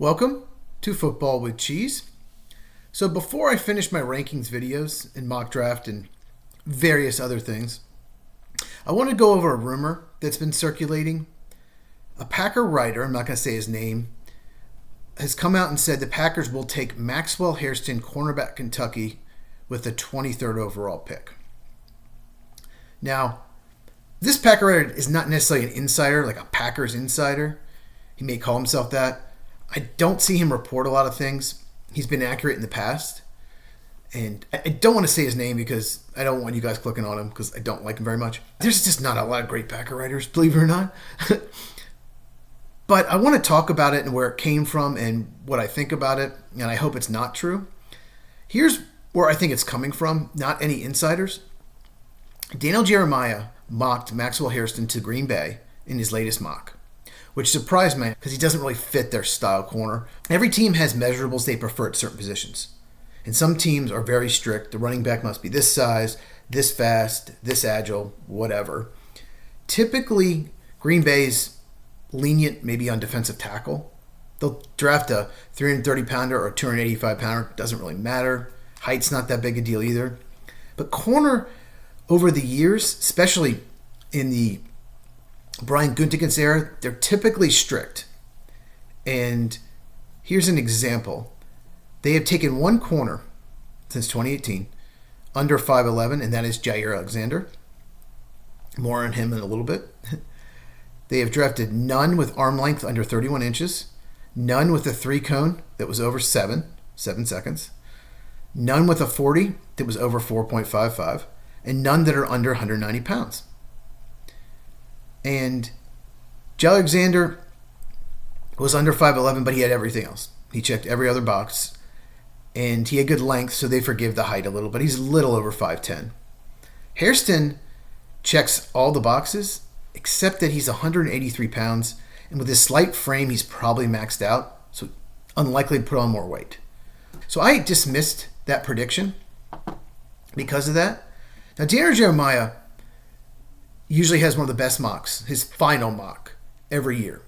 Welcome to Football with Cheese. So before I finish my rankings videos and mock draft and various other things, I want to go over a rumor that's been circulating. A Packer writer, I'm not going to say his name, has come out and said the Packers will take Maxwell Hairtson, cornerback Kentucky, with the 23rd overall pick. Now, this Packer writer is not necessarily an insider, like a Packers insider. He may call himself that. I don't see him report a lot of things. He's been accurate in the past. And I don't want to say his name because I don't want you guys clicking on him because I don't like him very much. There's just not a lot of great Packer writers, believe it or not. But I want to talk about it and where it came from and what I think about it, and I hope it's not true. Here's where I think it's coming from, not any insiders. Daniel Jeremiah mocked Maxwell Hairston to Green Bay in his latest mock, which surprised me because he doesn't really fit their style corner. Every team has measurables they prefer at certain positions. And some teams are very strict. The running back must be this size, this fast, this agile, whatever. Typically, Green Bay's lenient maybe on defensive tackle. They'll draft a 330-pounder or a 285-pounder. Doesn't really matter. Height's not that big a deal either. But corner, over the years, especially in the Brian Gutekunst era, they're typically strict. And here's an example. They have taken one corner since 2018, under 5'11", and that is Jair Alexander. More on him in a little bit. They have drafted none with arm length under 31 inches, none with a 3-cone that was over 7 seconds, none with a 40 that was over 4.55, and none that are under 190 pounds. And Jair Alexander was under 5'11", but he had everything else. He checked every other box, and he had good length, so they forgive the height a little, but he's a little over 5'10". Hairston checks all the boxes, except that he's 183 pounds, and with his slight frame, he's probably maxed out, so unlikely to put on more weight. So I dismissed that prediction because of that. Now, Daniel Jeremiah usually has one of the best mocks, his final mock, every year.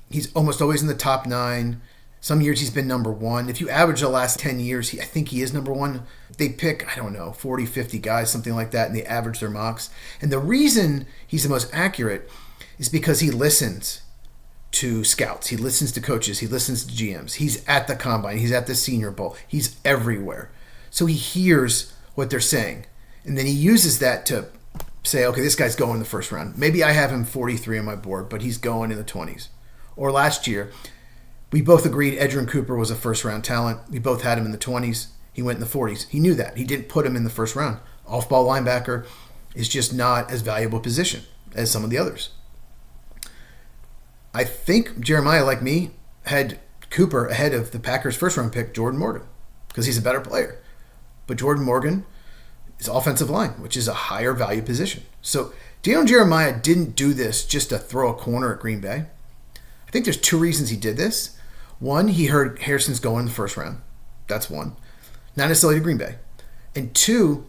He's almost always in the top 9. Some years he's been number 1. If you average the last 10 years, I think he is number 1. They pick, 40, 50 guys, something like that, and they average their mocks. And the reason he's the most accurate is because he listens to scouts. He listens to coaches. He listens to GMs. He's at the combine. He's at the Senior Bowl. He's everywhere. So he hears what they're saying. And then he uses that to say, okay, this guy's going in the first round. Maybe I have him 43 on my board, but he's going in the 20s. Or last year, we both agreed Edgerrin Cooper was a first-round talent. We both had him in the 20s. He went in the 40s. He knew that. He didn't put him in the first round. Off-ball linebacker is just not as valuable a position as some of the others. I think Jeremiah, like me, had Cooper ahead of the Packers' first-round pick, Jordan Morgan, because he's a better player. But Jordan Morgan is offensive line, which is a higher value position. So Daniel Jeremiah didn't do this just to throw a corner at Green Bay. I think there's 2 reasons he did this. One, he heard Hairston's going in the first round. That's one. Not necessarily to Green Bay. And 2,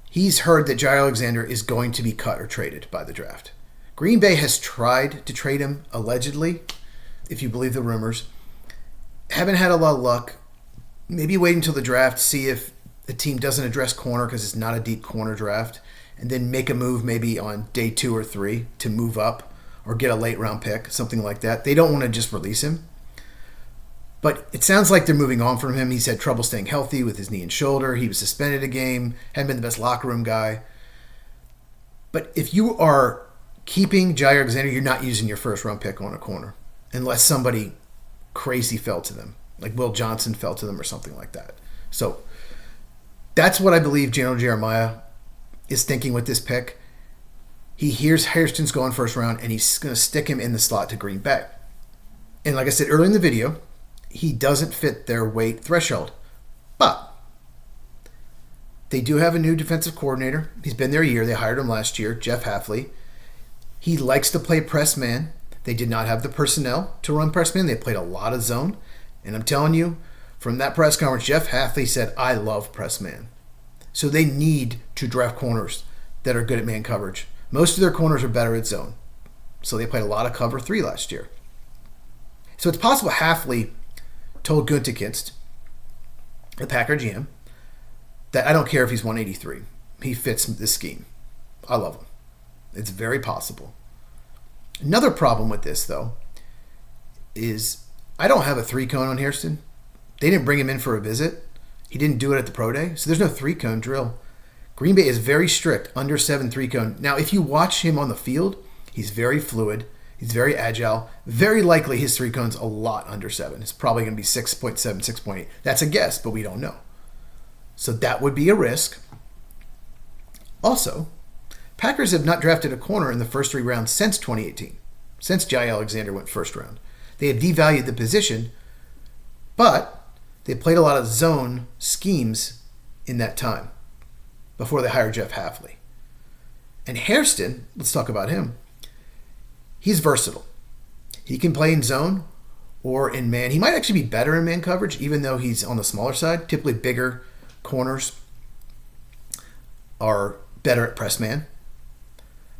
he's heard that Jair Alexander is going to be cut or traded by the draft. Green Bay has tried to trade him, allegedly, if you believe the rumors. Haven't had a lot of luck. Maybe wait until the draft, see if the team doesn't address corner because it's not a deep corner draft, and then make a move maybe on day 2 or 3 to move up or get a late round pick, something like that. They don't want to just release him. But it sounds like they're moving on from him. He's had trouble staying healthy with his knee and shoulder. He was suspended a game, hadn't been the best locker room guy. But if you are keeping Jair Alexander, you're not using your first round pick on a corner unless somebody crazy fell to them, like Will Johnson fell to them or something like that. So that's what I believe Daniel Jeremiah is thinking with this pick. He hears Hairston's going first round, and he's going to stick him in the slot to Green Bay. And like I said earlier in the video, he doesn't fit their weight threshold. But they do have a new defensive coordinator. He's been there a year. They hired him last year, Jeff Hafley. He likes to play press man. They did not have the personnel to run press man. They played a lot of zone. And I'm telling you, from that press conference, Jeff Hafley said, I love press man. So they need to draft corners that are good at man coverage. Most of their corners are better at zone. So they played a lot of cover 3 last year. So it's possible Hafley told Gutekunst, the Packer GM, that I don't care if he's 183. He fits this scheme. I love him. It's very possible. Another problem with this, though, is I don't have a 3-cone on Hairston. They didn't bring him in for a visit. He didn't do it at the pro day, so there's no 3-cone drill. Green Bay is very strict, under 7 3-cone. Now, if you watch him on the field, he's very fluid. He's very agile. Very likely his 3-cone's a lot under 7. It's probably going to be 6.7, 6.8. That's a guess, but we don't know. So that would be a risk. Also, Packers have not drafted a corner in the first 3 rounds since 2018, since Jai Alexander went first round. They have devalued the position, but they played a lot of zone schemes in that time before they hired Jeff Hafley. And Hairston, let's talk about him. He's versatile. He can play in zone or in man. He might actually be better in man coverage, even though he's on the smaller side. Typically bigger corners are better at press man.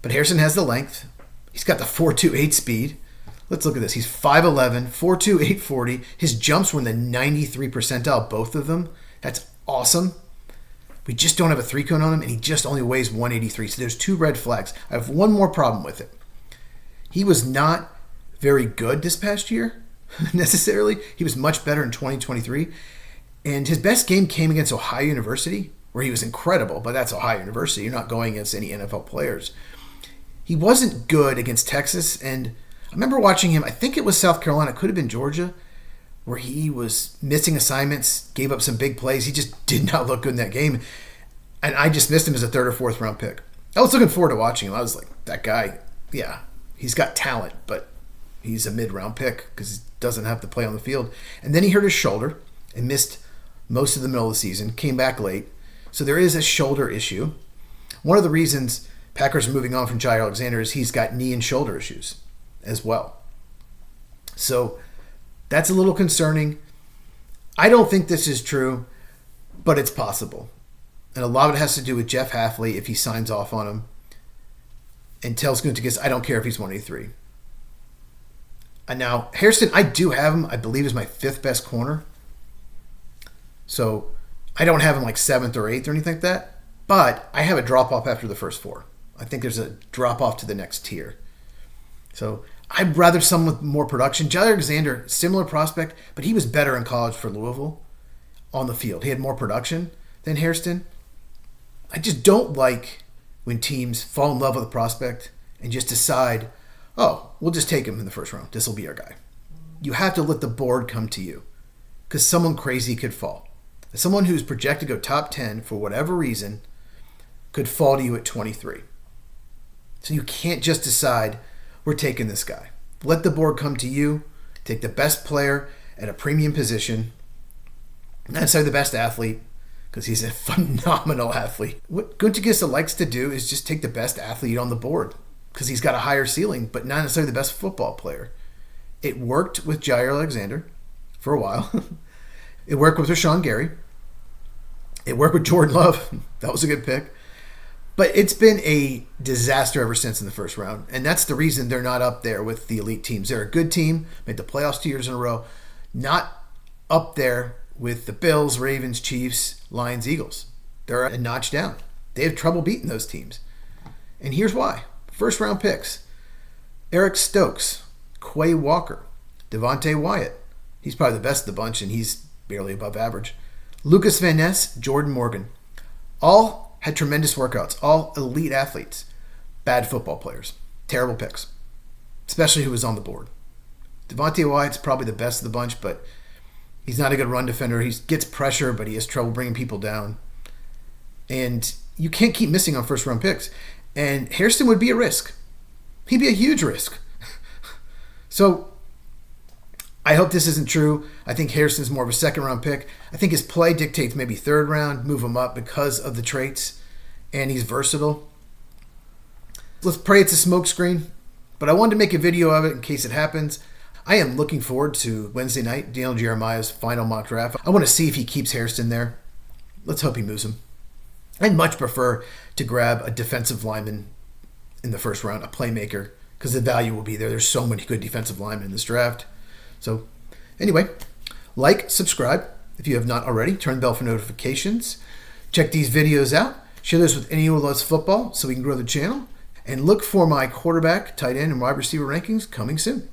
But Hairston has the length. He's got the 4.28 speed. Let's look at this. He's 5'11", 4.2, 840. His jumps were in the 93 percentile, both of them. That's awesome. We just don't have a 3-cone on him, and he just only weighs 183. So there's 2 red flags. I have one more problem with it. He was not very good this past year, necessarily. He was much better in 2023. And his best game came against Ohio University, where he was incredible, but that's Ohio University. You're not going against any NFL players. He wasn't good against Texas, and I remember watching him, I think it was South Carolina, it could have been Georgia, where he was missing assignments, gave up some big plays. He just did not look good in that game. And I just missed him as a 3rd or 4th round pick. I was looking forward to watching him. I was like, that guy, yeah, he's got talent, but he's a mid-round pick because he doesn't have to play on the field. And then he hurt his shoulder and missed most of the middle of the season, came back late. So there is a shoulder issue. One of the reasons Packers are moving on from Jai Alexander is he's got knee and shoulder issues as well. So that's a little concerning. I don't think this is true, but it's possible. And a lot of it has to do with Jeff Hafley if he signs off on him and tells Gutekunst, I don't care if he's 183. And now, Hairston, I do have him, I believe, is my 5th best corner. So I don't have him like 7th or 8th or anything like that, but I have a drop-off after the first 4. I think there's a drop-off to the next tier. So I'd rather someone with more production. Jai Alexander, similar prospect, but he was better in college for Louisville on the field. He had more production than Hairston. I just don't like when teams fall in love with a prospect and just decide, oh, we'll just take him in the first round. This will be our guy. You have to let the board come to you because someone crazy could fall. Someone who's projected to go top 10 for whatever reason could fall to you at 23. So you can't just decide, we're taking this guy. Let the board come to you. Take the best player at a premium position. Not necessarily the best athlete, because he's a phenomenal athlete. What Gutekunst likes to do is just take the best athlete on the board, because he's got a higher ceiling, but not necessarily the best football player. It worked with Jai Alexander for a while. It worked with Rashawn Gary. It worked with Jordan Love. That was a good pick. But it's been a disaster ever since in the first round. And that's the reason they're not up there with the elite teams. They're a good team, made the playoffs 2 years in a row. Not up there with the Bills, Ravens, Chiefs, Lions, Eagles. They're a notch down. They have trouble beating those teams. And here's why. First round picks. Eric Stokes, Quay Walker, Devontae Wyatt. He's probably the best of the bunch, and he's barely above average. Lucas Van Ness, Jordan Morgan. All had tremendous workouts. All elite athletes. Bad football players. Terrible picks. Especially who was on the board. Devontae Wyatt's probably the best of the bunch, but he's not a good run defender. He gets pressure, but he has trouble bringing people down. And you can't keep missing on first-round picks. And Hairston would be a risk. He'd be a huge risk. So I hope this isn't true. I think Hairston's more of a second-round pick. I think his play dictates maybe third round, move him up because of the traits, and he's versatile. Let's pray it's a smokescreen, but I wanted to make a video of it in case it happens. I am looking forward to Wednesday night, Daniel Jeremiah's final mock draft. I want to see if he keeps Hairston there. Let's hope he moves him. I'd much prefer to grab a defensive lineman in the first round, a playmaker, because the value will be there. There's so many good defensive linemen in this draft. So, anyway, Like, subscribe if you have not already. Turn the bell for notifications. Check these videos out. Share this with anyone who loves football so we can grow the channel. And look for my quarterback, tight end, and wide receiver rankings coming soon.